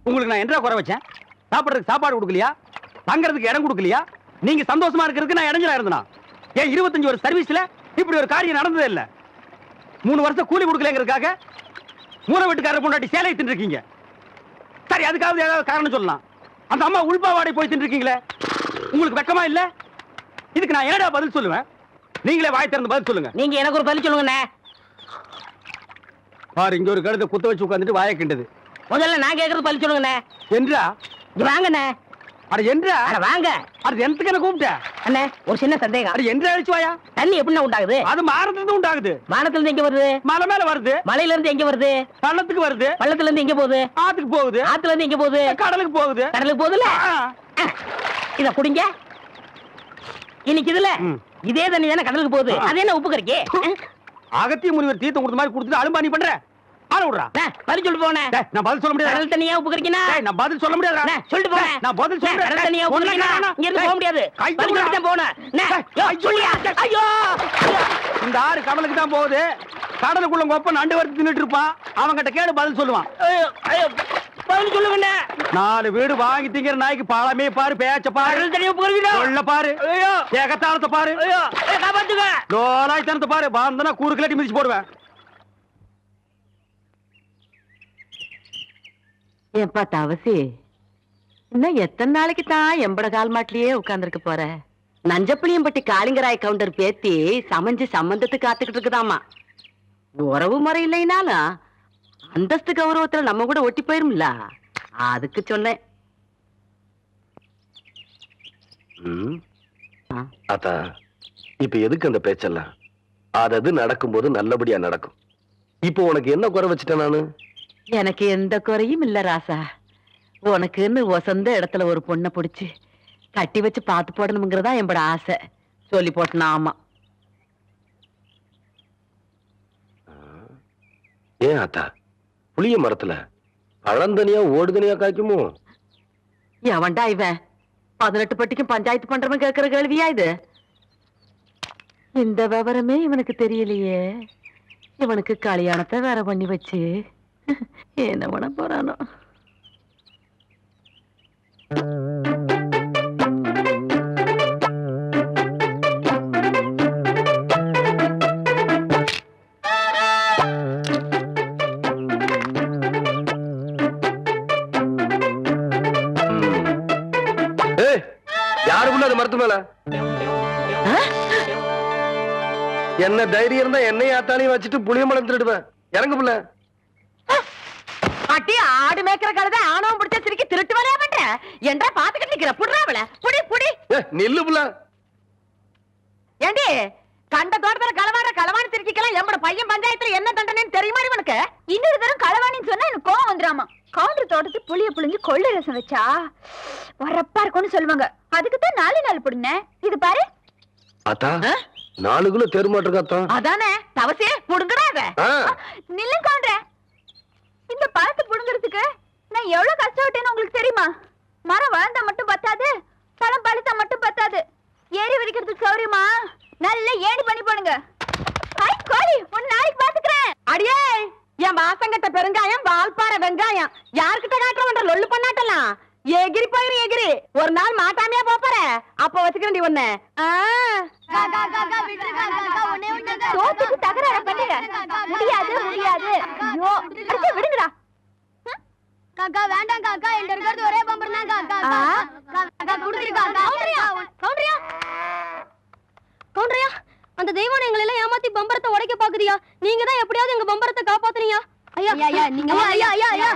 உங்களுக்கு நான் என்ன குறை வச்சேன்? சாப்பிடுறதுக்கு சாப்பாடு கொடுக்கலையா? தங்கறதுக்கு இடம் கொடுக்கலையா? நீங்க சந்தோஷமா இருக்கிறதுக்கு நான் இடைஞ்சலா இருந்தனா? ஏன் 25 வருஷம் சர்வீஸ்ல இப்படி ஒரு காரியம் நடந்ததே இல்ல. 3 வருஷம் கூலி கொடுக்கலங்கிறதுக்காக மூணு வீட்டுக்காரர் பொண்டாட்டி சேலை தின்னுருக்கீங்க. சரி, அதுக்காவது ஏதாவது காரணம் சொல்லலாம். அந்த அம்மா உள்பாவாடை போய் தின்னுருக்கீங்களே, உங்களுக்கு வெக்கமா இல்ல? இதுக்கு நான் என்னடா பதில் சொல்லுவேன்? நீங்களே வாய் திறந்து பதில் சொல்லுங்க. நீங்க எனக்கு ஒரு பதில் சொல்லுங்கண்ணே. பாரு, இங்க ஒரு கழுதை குத்த வச்சு உட்காந்துட்டு வாயை கிண்டது. முதல்ல நான் கேட்கறது பதில் சொல்லுங்கண்ணே. என்றா? வாங்கண்ணே. அட என்றா? அட வாங்க. அது எந்தக்கு என்ன கூப்பிட்ட? அண்ணே, ஒரு சின்ன சந்தேகம். அட என்றா அழிச்சு வாயா? தண்ணி எப்படி உண்டாகுது? அது மானத்துல இருந்து உண்டாகுது. மானத்துல இருந்து எங்க வருது? மலை மேல வருது. மலையில இருந்து எங்க வருது? பள்ளத்துக்கு வருது. பள்ளத்துல இருந்து எங்க போகுது? ஆத்துக்கு போகுது. ஆத்துல இருந்து எங்க போகுது? கடலுக்கு போகுது. கடலுக்கு போகுதுல. இத குடிங்க. இன்னைக்கு இதுல இதே தண்ணி தானே கடலுக்கு போகுது. அது என்ன உப்பு கறிக்கு? அகத்திய முனிவர் தீர்த்தம் கொடுத்த மாதிரி கொடுத்துட்டு அலும்பானி பண்ற. ஆள விடுறா. பதில் சொல்லிட்டு போனே. நான் பதில் சொல்ல முடியாது. கடல் தண்ணியா உப்பு கறிக்கினா? நான் பதில் சொல்ல முடியாது. சொல்லிட்டு போனே. நான் பதில் சொல்றேன். கடல் தண்ணியா உப்பு கறிக்கினா? இங்க இருந்து போக முடியாது. பதில் சொல்லிட்டு போனே. சொல்லியா? ஐயோ, இந்த ஆறு கடலுக்கு தான் போகுது. கடலுக்குள்ள கொப்ப நண்டு வறுத்து தின்னுட்டு இருப்பான். அவன்கிட்ட கேடு பதில் சொல்லுவான். பதில் சொல்லுங்க. 4 வீடு வாங்கி திங்கிற நாய்க்கு பாலமே பாரு, பேச்ச பாரு, சொல்ல பாரு, ஏகத்தாளத்தை பாரு, லோலாய்த்தனத்தை பாரு. பாந்தனா கூறு கிளட்டி மிதிச்சு போடுவேன். ஏன்பா தவசி, இன்னும் எத்தனை நாளைக்கு தான் எம்பட கால் மாட்டிலேயே உட்கார்ந்துருக்க போற? நஞ்சப்புளியம்பட்டி காளிங்கராய் கவுண்டர் பேத்தி சமைஞ்சு சம்பந்தத்துக்கு காத்துக்கிட்டு இருக்குதாமா. உறவு முறை இல்லைனாலும் அந்தஸ்து கௌரவத்துல நம்ம கூட ஒட்டி போயிரும்ல, அதுக்கு சொன்னேன். அத்தா, இப்ப எதுக்கு அந்த பேச்செல்லாம்? அது நடக்கும்போது நல்லபடியா நடக்கும். இப்போ உனக்கு என்ன குறை வச்சுட்டேன் நானு? எனக்கு எந்த குறையும் இல்ல ராசா. உனக்குன்னு வசந்த இடத்துல ஒரு பொண்ணை பிடிச்சு கட்டி வச்சு பார்த்து போடணுங்கிறதா என்னோட ஆசை. சொல்லி போட்டனா? ஆமா. ஏன் அத்தா, புளிய மரத்துல பழந்தனியா ஓடுதனியா காய்க்குமோ? எவன்டா இவன் 18 பட்டிக்கும் பஞ்சாயத்து பண்றவன் கேட்கிற கேள்வியா இது? இந்த விவரமே இவனுக்கு தெரியலையே. இவனுக்கு கல்யாணத்தை வேற பண்ணி வச்சு என்ன பண்ண போறானோ? யாருக்குள்ள அது மரத்து மேல என்ன தைரியம் இருந்தா என்னையும் ஆத்தாலையும் வச்சுட்டு புளிய மரம் திருடுவேன். இறங்கு புள்ள. அட்டி ஆடு மேய்க்கிற கழுதை ஆணவம் பிடிச்ச சிரிக்கி திருட்டு வரையா பண்ற? என்றா பாத்துக்கிட்டு நிக்கிற புடுறாவல புடி புடி. நில்லு புள்ள. ஏண்டி, கண்ட தோட்டத்துல களவாணி சிரிக்கலாம் எம்மட பையன் பஞ்சாயத்துல என்ன தண்டனைன்னு தெரியுமா இவனுக்கு? இன்னொரு தரம் களவாணின்னு சொன்னா எனக்கு கோவம் வந்துராமா. கவுண்டர் தோட்டத்து புளிய புளிஞ்சு கொள்ளை ரசம் வச்சா வரப்பா இருக்கும்னு சொல்லுவாங்க. அதுக்குதான் 4 நாள் புடுங்க. இது பாரு அத்தா, 4 கிலோ தெருமாட்டிருக்கா? அதானே தவசே புடுங்கடாத. நில்லு கவுண்டர். இந்த பழத்தை புடுங்கிறதுக்கு நான் எவ்வளவு கஷ்டப்பட்டேன்னு உங்களுக்கு தெரியுமா? மரம் வளர்ந்தா மட்டும் பத்தாது, பழம் பழுத்தா மட்டும் பத்தாது. ஏறி வரைக்கிறதுக்கு சௌரியமா நல்ல ஏணி பண்ணி போடுங்க. கோழி, ஒரு நாளைக்கு பாத்துக்கிறேன். அடியே, என் வாசங்கட்ட பெருங்காயம், வால்பாறை வெங்காயம் யார்கிட்ட காட்டுறவன்ற லொல்லு பண்ணாட்டலாம். எகிரி போயிரு எகிரி. ஒரு நாள் மாட்டாமையா போற. அப்ப வச்சுக்கிறேன் ஒண்ணு. தோத்துக்கு தகராறு பண்ணுங்க. முடியாது முடியாது. ஐயோ, அடிச்சு விடுங்கடா. காக்கா வேண்டாம் காக்கா, என்கிட்ட இருக்கிறது ஒரே பம்பர் தான் காக்கா. காக்கா குடுத்துருக்கா. கவுண்டரியா கவுண்டரியா, அந்த தெய்வம் எங்களை எல்லாம் ஏமாத்தி பம்பரத்தை உடைக்க பாக்குதியா? நீங்க தான் எப்படியாவது எங்க பம்பரத்தை காப்பாத்துறீங்க. ஐயா ஐயா நீங்க ஐயா ஐயா ஐயா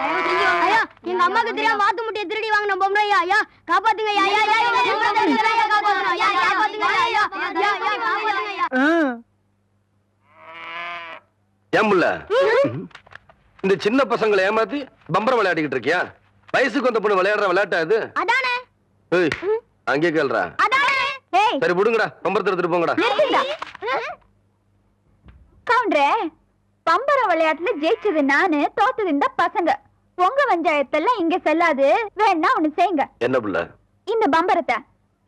ஐயா, எங்க அம்மாக்கு தெரியாம வாத்து முட்டைய திருடி வாங்கின பொம்பளை. ஐயா ஐயா காப்பாத்துங்க. ஐயா ஐயா ஐயா காப்பாத்துங்க. ஐயா காப்பாத்துங்க. ஐயா ஐயா காப்பாத்துங்க. ஏன் புள்ள, இந்த சின்ன பசங்களை ஏமாத்தி பம்பரம் விளையாடிக்கிட்டு இருக்கியா? வயசுக்கு வந்த பொண்ணு விளையாடுற விளையாட்டா இது? அதானே. ஏய், அங்கே கேள்றா. சரி விடுங்கடா, பம்பரத்தை எடுத்துட்டு போங்கடா. கவுண்டரே, பம்பர விளையாட்டுல ஜெயிச்சது நானு, தோத்தது இந்த பசங்க. உங்க பஞ்சாயத்தெல்லாம் இங்க செல்லாது. வேணா ஒண்ணு செய்யுங்க. என்ன புள்ள? இந்த பம்பரத்தை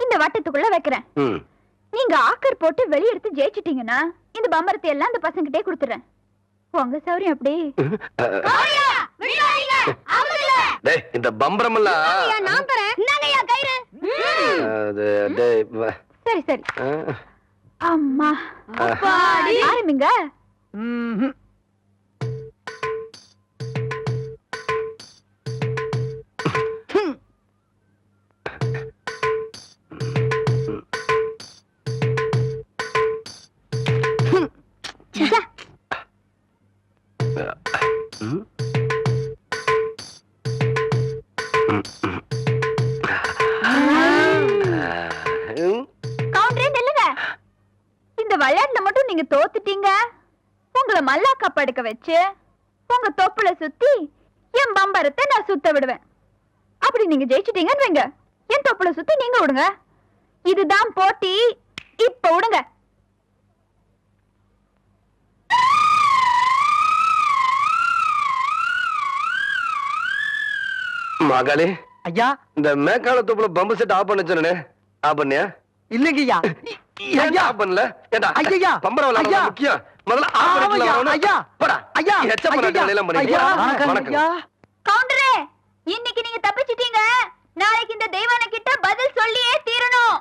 இந்த வட்டத்துக்குள்ள வைக்கிறேன். நீங்க ஆக்கர் போட்டு வெளியெடுத்து ஜெயிச்சிட்டீங்கன்னா இந்த பம்பரத்தை எல்லாம் இந்த பசங்கிட்டே கொடுத்துறேன். உங்க சௌரியம் அப்படி. டேய் இந்த பம்பரம் எல்லாம் நான் தரேன். இந்தாங்கய்யா கயிறு. டேய் சரி சரி ஆ. அம்மா அப்பாடி. ஆரம்பிங்க. ம். ம். கவுண்டரே நில்லுங்க. இந்த விளையாட்டுல மட்டும் நீங்க தோத்துட்டீங்க. உங்களை மல்லாக்கா படுக்க வச்சு உங்க தொப்புல சுத்தி என் பம்பரத்தை நான் சுத்த விடுவேன். அப்படி நீங்க ஜெயிச்சிட்டீங்கன்னு வைங்க, என் தொப்புல சுத்தி நீங்க விடுங்க. இதுதான் போட்டி. இப்ப விடுங்க. மகளே ஐயா இந்த மேக்கால தோப்புல பம்பு செட் ஆஃப் பண்ண சொன்னே ஆஃப் பண்ணியா இல்லைங்கய்யா. ஏன் ஆஃப் பண்ணல ஏண்டா ஐயா. பம்பரம் விளையாட ஐயா. முக்கியம் முதல்ல ஆஃப் ஆமாய்யா. பண்ணிக்கலாம் ஐயா. போடா ஐயா. ஹெச்சப் பண்ண ஐயா. வேலையெல்லாம் பண்ணிட்டு ஐயா. வணக்கம் ஐயா. கவுண்டரே, இன்னைக்கு நீங்க தப்பிச்சிட்டீங்க. நாளைக்கு இந்த தெய்வான கிட்ட பதில் சொல்லியே தீரணும்.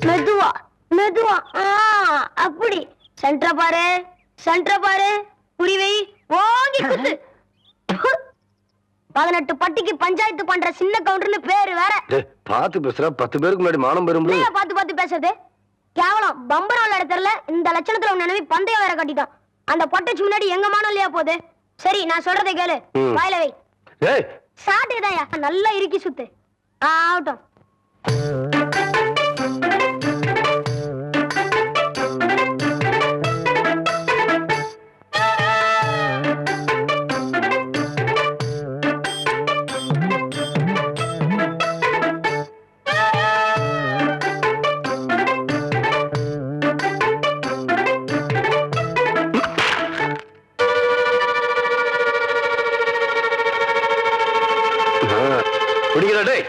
மெதுவா மெதுவா. அப்படி சென்டர பாரு, சென்டர பாரு. புரிவை ஓங்கி குத்து. 18 பட்டிக்கு பஞ்சாயத்து பண்ற சின்ன கவுண்டர்னு பேரு வேற. டேய் பாத்து பேசுற 10 பேருக்கு முன்னாடி மானம் பெறும் நீங்க பாத்து பாத்து பேசுறது கேவலம். பம்பரம் விளையாட தெரியல. இந்த லட்சணத்துல உன் நினைவு பந்தயம் வேற கட்டிட்டான். அந்த பொட்டச்சு முன்னாடி எங்க மானம் இல்லையா போகுது. சரி நான் சொல்றதை கேளு. வாயில வை. ஏய் சாட்டுதாயா நல்லா இறுக்கி சுத்து. ஆகட்டும். பிடிக்கல டேய்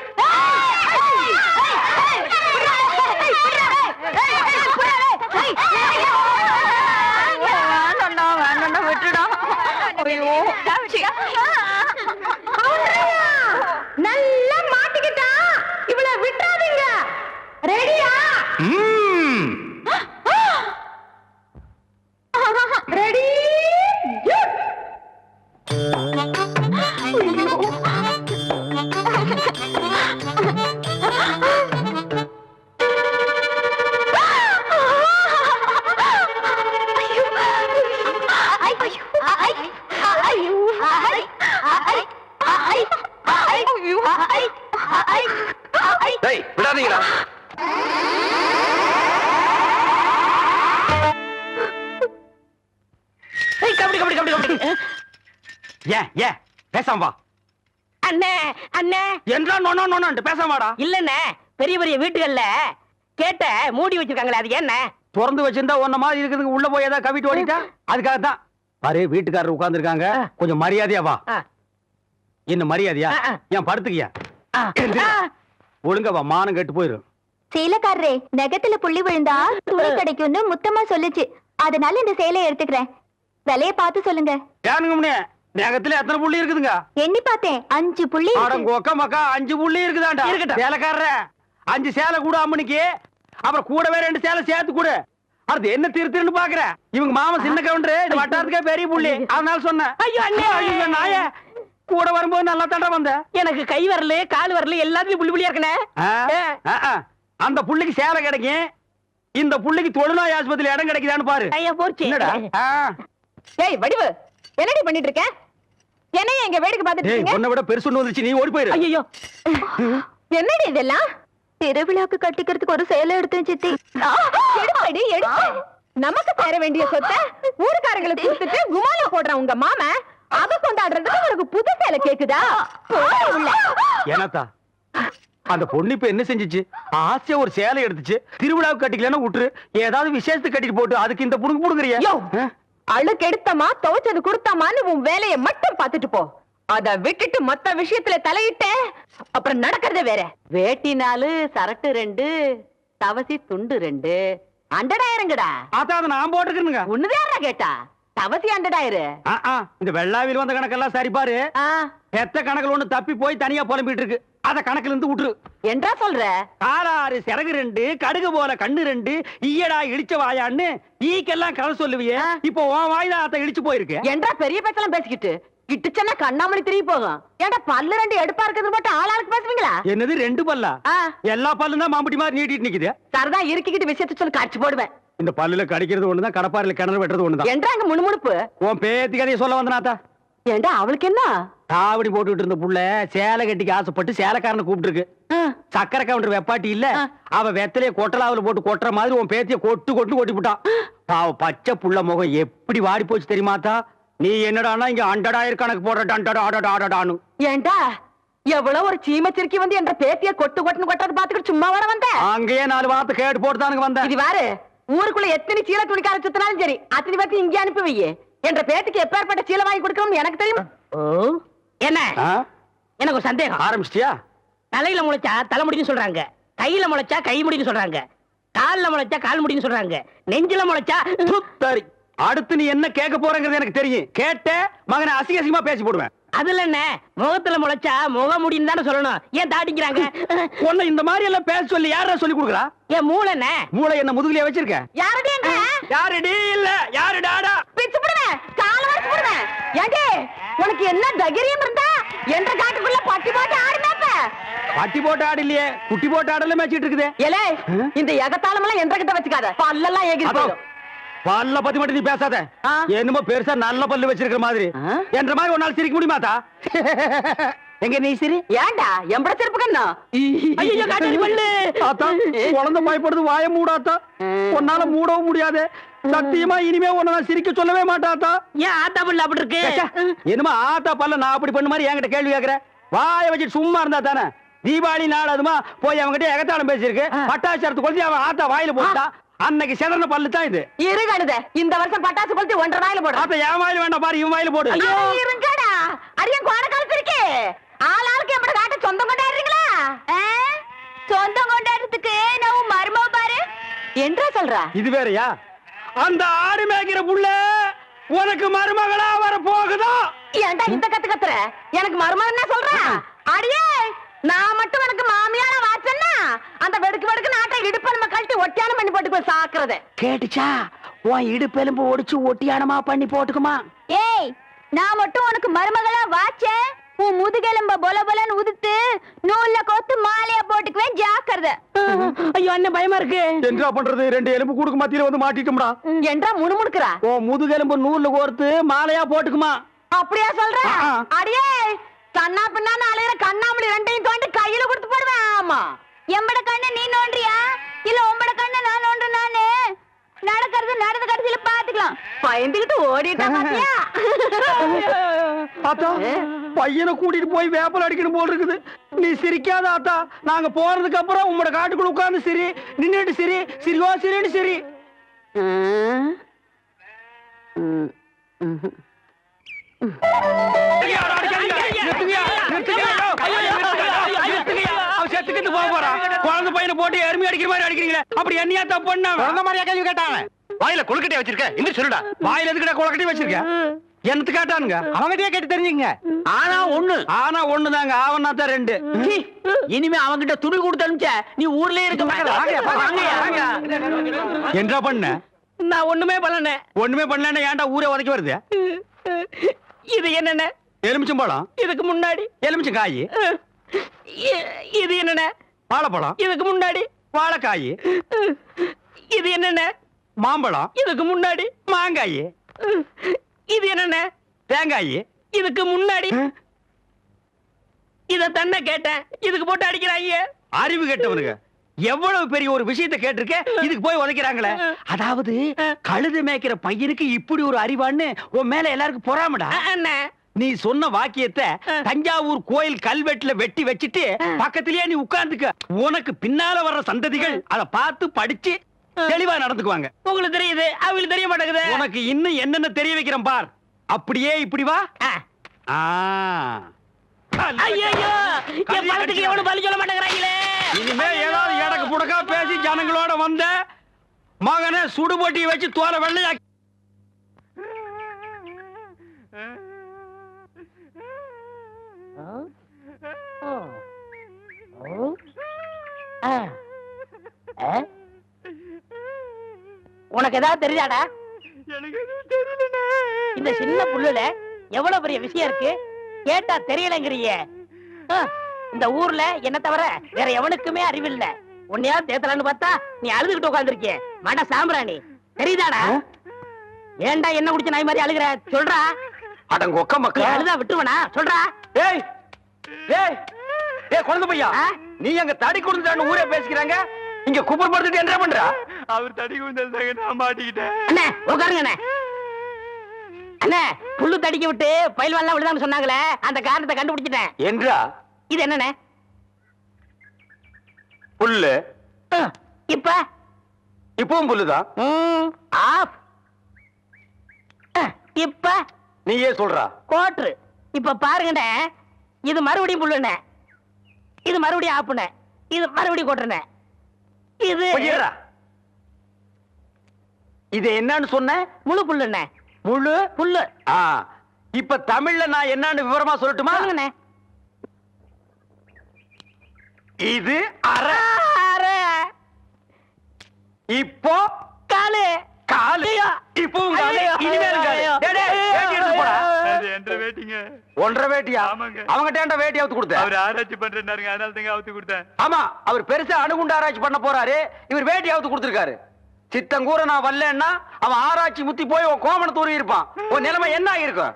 நல்லா மாட்டிக்கிட்டா. இவள விட்டுறாதீங்க. ரெடியா? ரெடி? டேய் விடாதீங்கடா கபடி கபடி கபடி கபடி. ஏன் பேசாம வா. அண்ணே அண்ணே. என்றா நோனோ நோனோன்ட்டு பேசாம வாடா. இல்லண்ணே, பெரிய பெரிய வீட்டுகள்ல கேட்ட மூடி வச்சிருக்காங்களே, அது என்ன? திறந்து வச்சிருந்தா ஒன்ன மாதிரி இருக்குதுங்க, உள்ள போய் ஏதாவது கவிட்டு ஓடிட்டா அதுக்காக தான். பாரு வீட்டுக்காரர் உட்கார்ந்து இருக்காங்க, கொஞ்சம் மரியாதையா வா. என்ன மரியாதையா? ஏன் படுத்துக்கியா? ஒழுங்கா வா, மானம் கெட்டு போயிரும். சேலைக்காரரே, நெகத்துல புள்ளி விழுந்தா துணி கிடைக்கும்னு முத்தமா சொல்லுச்சு. அதனால இந்த சேலையை எடுத்துக்கிறேன். விலைய பார்த்து சொல்லுங்க. ஏனுங்க முன்னே நகத்துல எத்தனை புள்ளி இருக்குதுங்க? எண்ணி பார்த்தேன், 5 புள்ளி இருக்கு. அடங்கோக்க மக்கா 5 புள்ளி இருக்குதாண்டா. இருக்கட்டும். சேலைக்காரர 5 சேலை கூட அம்மனிக்கு, அப்புறம் கூடவே 2 சேலை சேர்த்து கூட. அது என்ன திருத்தின்னு பாக்குற? இவங்க மாமா சின்ன கவுண்டரு, இந்த வட்டாரத்துக்கே பெரிய புள்ளி, அதனால சொன்னேன். ஐயோ அண்ணே. ஐயோ நாயே, கூட வரும்போது நல்லா தாண்டா வந்த. எனக்கு கை வரல கால் வரல எல்லாத்துலயும் புள்ளி புள்ளியா இருக்கனே. அந்த புள்ளிக்கு சேலை கிடைக்கும், இந்த புள்ளிக்கு தொழுநோய் ஆஸ்பத்திரியில இடம் கிடைக்குதான்னு பாரு. ஐயா போச்சு. என்னடா? ஏய் வடிவு, என்னடி பண்ணிட்டு இருக்க? என்னைய எங்க வேடிக்கை பார்த்துட்டு டேய், இருக்கீங்க? உன்னை விட பெருசு ஒண்ணு வந்துச்சு, நீ ஓடி போயிரு. ஐயோ என்னடி இதெல்லாம்? திருவிழாக்கு கட்டிக்கிறதுக்கு ஒரு சேலை எடுத்தேன் சித்தி. எடுப்படி எடுத்து நமக்கு தர வேண்டிய சொத்தை ஊருக்காரங்களுக்கு கொடுத்துட்டு குமாலா போடுறான் உங்க மாமா. அத கொண்டாடுறதுக்கு உனக்கு புது சேலை கேக்குதா? போடி உள்ள. ஏனாத்தா அந்த பொண்ணு இப்ப என்ன செஞ்சுச்சு? ஆசையா ஒரு சேலை எடுத்துச்சு, திருவிழாவுக்கு கட்டிக்கலன்னா விட்டுரு, ஏதாவது விசேஷத்துக்கு கட்டிட்டு போட்டு அதுக்கு இந்த புடுங்க புடுங்குறியா? யோ, அழுக்கு எடுத்தமா துவைச்சது கொடுத்தாமான்னு உன் வேலையை மட்டும் பார்த்துட்டு போ. அத விட்டுட்டு மத்த விஷயத்துல தலையிட்ட அப்புறம் நடக்கிறதே வேற. வேட்டி 4 சரட்டு 2 தவசி துண்டு 2 அண்டடாயிரங்கடா. ஆத்தா அதை நான் போட்டுக்கிறேனுங்க. ஒண்ணுதான் கேட்டா தவசி அண்டடாயிரு. இந்த வெள்ளாவில் வந்த கணக்கெல்லாம் சரி பாரு. எத்த கணக்குல ஒண்ணு தப்பி போய் தனியா புலம்பிட்டு இருக்கு. அத கணக்குல இருந்து விட்டுரு. என்றா சொல்ற? காலாறு சிறகு 2 கடுகு போல கண்ணு 2 ஈயடா இடிச்ச வாயான்னு ஈக்கெல்லாம் கதை சொல்லுவியே. இப்போ உன் வாயில அத இடிச்சு போயிருக்கு. என்றா பெரிய பேச்செல்லாம் பேசிக்கிட்டு கிட்டுச்சன்னா கண்ணாமணி திரும்பி போகும். ஏன்டா பல்லு 2 எடுப்பா இருக்கிறது மட்டும் ஆளாளுக்கு பேசுவீங்களா? என்னது 2 பல்லா? எல்லா பல்லும் தான் மாம்பட்டி மாதிரி நீட்டிட்டு நிக்குது. சரதா இருக்கிக்கிட்டு விஷயத்த சொல்லி காட்சி போடுவேன். இந்த பல்லுல கடிக்கிறது ஒண்ணுதான், கடப்பாரில கிணறு வெட்டுறது ஒண்ணுதான். என்றாங்க முணுமுணுப்பு. உன் பேத்தி கதையை சொல்ல வந்தனாத்தா. ஏண்டா அவளுக்கு என்ன? காவடி போட்டுட்டு இருந்த புள்ள சேலை கட்டிக்கு ஆசைப்பட்டு சேலைக்காரனை கூப்பிட்டு இருக்கு. சக்கரை கவுண்டர் வெப்பாட்டி இல்ல, அவ வெத்தலைய கொட்டலாவில போட்டு கொட்டுற மாதிரி உன் பேத்திய கொட்டி விட்டான். பாவ பச்சை புள்ள முகம் எப்படி வாடி போச்சு தெரியுமாத்தா? நீ என்னடானா இங்க அண்டடாயிரம் கணக்கு போடுறான்னு. ஏண்டா எவ்வளவு ஒரு சீமச்சிருக்கி வந்து என்ற பேத்திய கொட்டுன்னு கொட்டது பாத்துக்கிட்டு சும்மா வர வந்த? அங்கேயே 4 வார்த்தை கேட்டு போட்டுதானுங்க வந்தேன். இது வேறு ஊருக்குள்ள எத்தனை சீல துணிக்கார சுத்தினாலும் சரி அத்தனை பேத்தி இங்கே அனுப்பி வையே. என்ற பேத்திக்கு எப்பேற்பட்ட சீலை வாங்கி கொடுக்கணும்னு எனக்கு தெரியும். என்ன எனக்கு ஒரு சந்தேகம். ஆரம்பிச்சிட்டியா? தலையில முளைச்சா தலைமுடின்னு சொல்றாங்க, கையில முளைச்சா கை முடின்னு சொல்றாங்க, கால்ல முளைச்சா கால் முடின்னு சொல்றாங்க, நெஞ்சில முளைச்சா சரி. அடுத்து நீ என்ன கேட்க போறங்கிறது எனக்கு தெரியும். கேட்ட மகனை அசிங்கமா பேசி போடுவேன். அதுல என்ன முகத்துல முளைச்சா முக முடின்னு தானே சொல்லணும். ஏன் தாட்டிக்கிறாங்க? உன்னை இந்த மாதிரி எல்லாம் பேச சொல்லி யாரா சொல்லி கொடுக்குறா? ஏன் மூளை என்ன? மூளை என்ன முதுகுலயே வச்சிருக்க? யாரடி எங்க? யாருடி இல்ல யாரு டாடா? பிச்சு போடுவேன், கால வரைச்சு போடுவேன். ஏண்டி உனக்கு என்ன தைரியம் இருந்தா என்ற காட்டுக்குள்ள பட்டி போட்டு ஆடுனாப்ப? பட்டி போட்டு ஆடு இல்லையே, குட்டி போட்டு ஆடல மேய்ச்சிட்டு இருக்குது. ஏலே இந்த எகத்தாளம் எல்லாம் என்ற கிட்ட வச்சுக்காத, பல்லெல்லாம் ஏகி போயிடும். பல்ல பத்தி மட்டும் நீ பேசாத. என்னமோ பெருசா நல்ல பல்லு வச்சிருக்கிற மாதிரி. என்ற மாதிரி ஒரு நாள் சிரிக்க முடியுமாத்தா? எங்க நீ சிரி? ஏண்டா எம்பட செருப்பு கண்ணா? ஐயோ காட்டாரி பல்லு. ஆத்தா குழந்தை பயப்படுது, வாய மூடாத்தா. உன்னால மூடவும் முடியாது. சத்தியமா இனிமே உன்னை நான் சிரிக்க சொல்லவே மாட்டாத்தா. ஏன் ஆத்தா பல்லு அப்படி இருக்கு? என்னமா ஆத்தா பல்ல நான் அப்படி பண்ண மாதிரி என்கிட்ட கேள்வி கேக்குற? வாய வச்சுட்டு சும்மா இருந்தா தானே. தீபாவளி நாள் அதுமா போய் அவங்ககிட்ட எகத்தாளம் பேசியிருக்கு. பட்டாசரத்து கொளுத்தி அவன் ஆத்தா வாயில போட்டா. அன்னைக்கு செதறன பல்லு தான் இது. இருங்கடுத இந்த வருஷம் பட்டாசு கொளுத்தி 1.5 வாயில போடு. ஆத்தா என் வாயில வேண்டாம் பாரு, இவன் வாயில போடு. ஐயோ இருங்கடா, அரியன் கோட காலத்து இருக்கு. ஆளாளுக்கு எம்பட காட்ட சொந்தம் கொண்டாடுறீங்களா? சொந்தம் கொண்டாடுறதுக்கு நான் மருமவ பாரு. என்றா சொல்ற? இது வேறயா? அந்த ஆடு மேய்க்கிற புள்ள உனக்கு மருமகளா வர போகுதா? ஏன்டா இந்த கத்து கத்துற? எனக்கு மருமகன் என்ன சொல்ற? அடியே நான் மட்டும் எனக்கு மாமியார வாச்சன்னா அந்த வெடுக்கு நாட்டை இடுப்பெலும்ப கழட்டி ஒட்டியானம் பண்ணி போட்டு போய் சாக்குறது கேட்டுச்சா? உன் இடுப்பெலும்பு ஒடிச்சு ஒட்டியானமா பண்ணி போட்டுக்குமா? ஏய், நான் மட்டும் உனக்கு மருமகளா வாச்சேன், உன் முதுகெலும்ப பொல பொலன்னு உதுத்து நூல்ல கோத்து மாலையா போட்டுக்குவேன், ஜாக்கிரதை. ஐயோ அண்ணன் பயமா இருக்கு. என்ன பண்றது? 2 எலும்பு கூடுக்கு மத்தியில வந்து மாட்டிட்டோம்டா. என்றா முணுமுணுக்குறா? உன் முதுகெலும்பு நூல்ல கோர்த்து மாலையா போட்டுக்குமா? அப்படியா சொல்ற? அடியே கண்ணா பின்னான்னு அலையிற கண்ணாமணி 2ஐயும் தோண்டி கையில கொடுத்து போடுவேன். ஆமா, எம்பட கண்ணு நீ நோண்டியா இல்ல உம்பட கண்ணு நான் நோண்டு? நானு நடக்கிறது நடந்த கடைசியில பாத்துக்கலாம். பயந்துகிட்டு ஓடிட்டா பாத்தியா? ஆத்தா பையனை கூட்டிட்டு போய் வேப்பல் அடிக்கணும் போல் இருக்குது. நீ சிரிக்காத ஆத்தா. நாங்க போறதுக்கு அப்புறம் உங்களோட காட்டுக்குள்ள உட்கார்ந்து சிரி, நின்னுட்டு சிரி, சிரிவா சிரின்னு சிரி. குழந்தை பையனை போட்டு எருமை அடிக்கிற மாதிரி அடிக்கிறீங்களே, அப்படி என்னையா தப்பு பண்ண? குழந்தை மாதிரியா கேள்வி கேட்டாங்க? வாயில கொழுக்கட்டை வச்சிருக்க இந்த சொல்லுடா. வாயில எதுக்கிட்ட குளக்கட்டி வச்சிருக்க? என்னத்து கேட்டானுங்க? அவங்கிட்டயே கேட்டு தெரிஞ்சுங்க. ஆனா ஒண்ணுதாங்க, ஆவனா தான் 2. இனிமே அவங்கிட்ட துணி கொடுத்து அனுப்பிச்ச நீ ஊர்லயே இருக்க என்ன பண்ண? நான் ஒண்ணுமே பண்ணல. ஒண்ணுமே பண்ணல. ஏன்டா ஊரே உதைக்க வருது? இது என்னென்ன? எலுமிச்சம்பழம். இதுக்கு முன்னாடி எலுமிச்சங்காய். இது என்னென்ன? வாழைப்பழம். இதுக்கு முன்னாடி வாழைக்காய். இது என்னென்ன? மாம்பழம். இதுக்கு முன்னாடி மாங்காய். இது என்னென்ன? தேங்காய். இதுக்கு முன்னாடி இத தன்ன கேட்டேன், இதுக்கு போட்டு அடிக்கிறாங்க. அறிவு கேட்டவனுங்க எவ்வளவு பெரிய ஒரு விஷயத்தை கேட்டிருக்க, இதுக்கு போய் உதைக்கிறாங்களே. அதாவது கழுது மேய்க்கிற பையனுக்கு இப்படி ஒரு அறிவான்னு உன் மேல எல்லாருக்கும் பொறாமடா. நீ சொன்ன வாக்கியத்தை தஞ்சாவூர் கோயில் கல்வெட்டுல வெட்டி வச்சிட்டு பக்கத்திலேயே நீ உட்கார்ந்துக்க. உனக்கு பின்னால வர்ற சந்ததிகள் அதை பார்த்து படிச்சு தெளிவா நடந்துக்குவாங்க. உங்களுக்கு தெரியுது, அவங்களுக்கு தெரிய மாட்டேங்குது. உனக்கு இன்னும் என்னென்ன தெரிய வைக்கிறேன் பார். அப்படியே இப்படி வா. ஐயோ என் பணத்துக்கு எவனும் பலி சொல்ல மாட்டேங்கிறாங்களே. இனிமே ஏதாவது எடக்கு புடக்கா பேசி ஜனங்களோட வந்த மகனே சுடுபொட்டியை வச்சு தோலை வெள்ளையா உனக்கு ஏதாவது தெரியாடா? இந்த சின்ன புல்லுல எவ்வளவு பெரிய விஷயம் இருக்கு, கேட்டா தெரியலங்கிறியே. இந்த ஊர்ல என்ன தவிர வேற எவனுக்குமே அறிவில்ல. உன்னையா தேத்தலான்னு பார்த்தா நீ அழுதுகிட்டு உட்காந்துருக்கிய மட சாம்பிராணி. தெரியுதாடா? ஏன்டா என்ன குடிச்ச நாய் மாதிரி அழுகுற? சொல்றா. அடங்க ஒக்க நீ மக்கா. அழுதா விட்டுருவனா? சொல்றா. ஏய் ஏய் ஏய் குழந்தை பையா, நீ அங்க தடி கொடுத்துட்டான்னு ஊரே பேசிக்கிறாங்க, இங்க குப்பர் படுத்துட்டு என்ன பண்றா? அவர் தடி குந்தாங்க, நான் மாட்டிக்கிட்டேன். அண்ணே உட்காருங்க அண்ணே. அண்ணே புல்லு தடிக்க விட்டு பயில்வான்லாம் விழுதான்னு சொன்னாங்களே, அந்த காரணத்தை கண்டுபிடிச்சிட்டேன். என்றா இது என்னண்ணே? புல்லு. இப்ப இப்பவும் புல்லுதான். ஆஃப். இப்ப நீயே சொல்றா. கோட்ரு. இப்ப பாருங்கண்ணே, இது மறுபடியும் புல்லுண்ணே, இது மறுபடியும் ஆப்புண்ணே, இது மறுபடியும் கோட்டுண்ணே. இது பொய்யரா. இது என்னன்னு சொன்ன? முழு புல்லுண்ணே. முழு புல்லு. ஆ, இப்ப தமிழ்ல நான் என்னன்னு விவரமா சொல்லட்டுமா? சொல்லுங்கண்ணே. இது அரை. அரை. இப்போ காலு. காலு. ஐயோ. இப்பவும் காலு. ஐயோ. இனிமேல் காலு. ஐயோ. டேய், டேய், வேட்டி எடுத்து போடா. அது என்ற வேட்டிங்க. ஒன்றரை வேட்டியா? ஆமாங்க. அவங்கிட்ட ஏன்டா வேட்டி அவுத்து கொடுத்த? அவர் ஆராய்ச்சி பண்றாருங்க, அதனால தாங்க அவுத்து கொடுத்தேன். ஆமா, அவர் பெருசா அணுகுண்டு ஆராய்ச்சி பண்ண போறாரு, இவர் வேட்டி அவுத்து கொடுத்திருக்காரு. சித்தங்கூர நான் வரலன்னா அவன் ஆராய்ச்சி முத்தி போய் உன் கோமணத்தூரி இருப்பான். உன் நிலைமை என்ன ஆயிருக்கும்?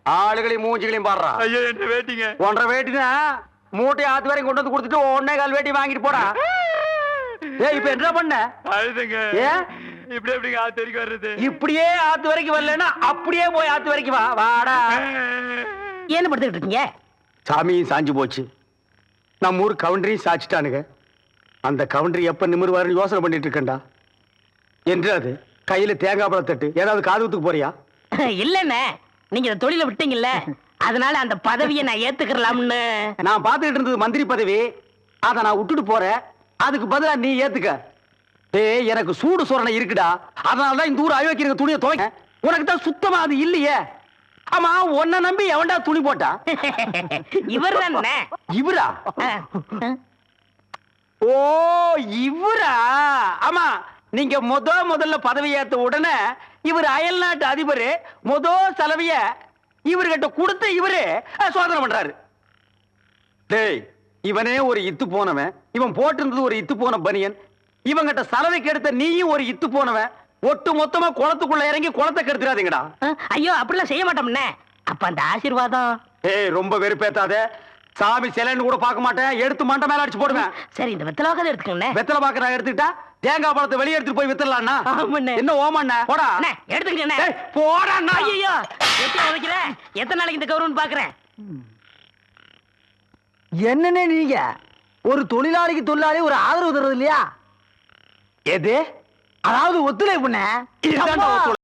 ஆளுகளையும் மூஞ்சிகளையும் பாடுறான். ஐயோ என்ற வேட்டிங்க. ஒன்றரை வேட்டினா மூட்டை ஆத்து வரைக்கும் கொண்டு வந்து கொடுத்துட்டு ஒன்னே கால் வேட்டி வாங்கிட்டு போடா. ஏய், இப்ப என்ன பண்ண? அழுதுங்க. ஏன் இப்படி எப்படிங்க ஆத்து வரைக்கும் வர்றது? இப்படியே ஆத்து வரைக்கும் வரலன்னா அப்படியே போய் ஆத்து வரைக்கும் வா. வாடா. என்ன படுத்துக்கிட்டு இருக்கீங்க? சாமியும் சாஞ்சு போச்சு, நம்ம ஊர் கவுண்டரையும் சாச்சிட்டானுங்க. அந்த கவுண்டரி எப்ப நிமிர்வாருன்னு யோசனை பண்ணிட்டு இருக்கேன்டா. என்று அது கையில தேங்காய் பழம் தட்டு, ஏதாவது காதுகுத்துக்கு போறியா? இல்லண்ணே, நீங்க இந்த தொழில விட்டீங்கல்ல, அதனால அந்த பதவியை நான் ஏத்துக்கலாம்னு. நான் பாத்துக்கிட்டு இருந்தது மந்திரி பதவி, அதை நான் விட்டுட்டு போறேன். அதுக்கு பதிலா நீ ஏத்துக்க. ஏய், எனக்கு சூடு சொரணை இருக்குடா, அதனாலதான் இந்த ஊர் அயோக்கிய துணியை துவைக்க. உனக்கு தான் சுத்தமா அது இல்லையே. ஆமா, உன்னை நம்பி எவன்டா துணி போட்டா? இவர் தானே. இவரா? ஓ, இவரா? ஆமா, நீங்க முதல்ல பதவி ஏத்த உடனே இவர் அயல் நாட்டு அதிபர் செலவிய இவர்கிட்ட கொடுத்து இவரு சோதனை பண்றாரு. டேய், இவனே ஒரு இத்து போனவன், இவன் போட்டிருந்தது ஒரு இத்து போன பனியன், இவங்கிட்ட சலவைக்கு எடுத்த நீயும் ஒரு இத்து போனவன். ஒட்டு மொத்தமா குளத்துக்குள்ள இறங்கி குளத்தை கெடுத்துறாதீங்கடா. ஐயோ, அப்படிலாம் செய்ய மாட்டோம்னே. அப்ப அந்த ஆசீர்வாதம். ஏய், ரொம்ப வெறுப்பேத்தாத. சாமி சிலைன்னு கூட பார்க்க மாட்டேன், எடுத்து மண்டை மேல அடிச்சு போடுவேன். சரி, இந்த வெத்தலை வாக்கதை எடுத்துக்கோண்ணே. வெத்தலை பாக்க நான் எடுத்துக்கிட்டா தேங்காய் பழத்தை வெளியே எடுத்துட்டு போய் வித்தரலாம்னா? ஆமாண்ணே. என்ன ஓமாண்ணே? போடா. அண்ணே, எடுத்துக்கண்ணே. ஏய், போடா. ஐயோ, எப்படி வைக்கிற? எத்தனை நாளைக்கு இந்த கௌரவம் பாக்குறேன்? என்னன்னு நீங்க ஒரு தொழிலாளிக்கு தொழிலாளி ஒரு ஆதரவு தருவது இல்லையா? எது? அதாவது ஒத்துழைப்புண்ணே. இதுதான்டா ஒத்துழைப்பு.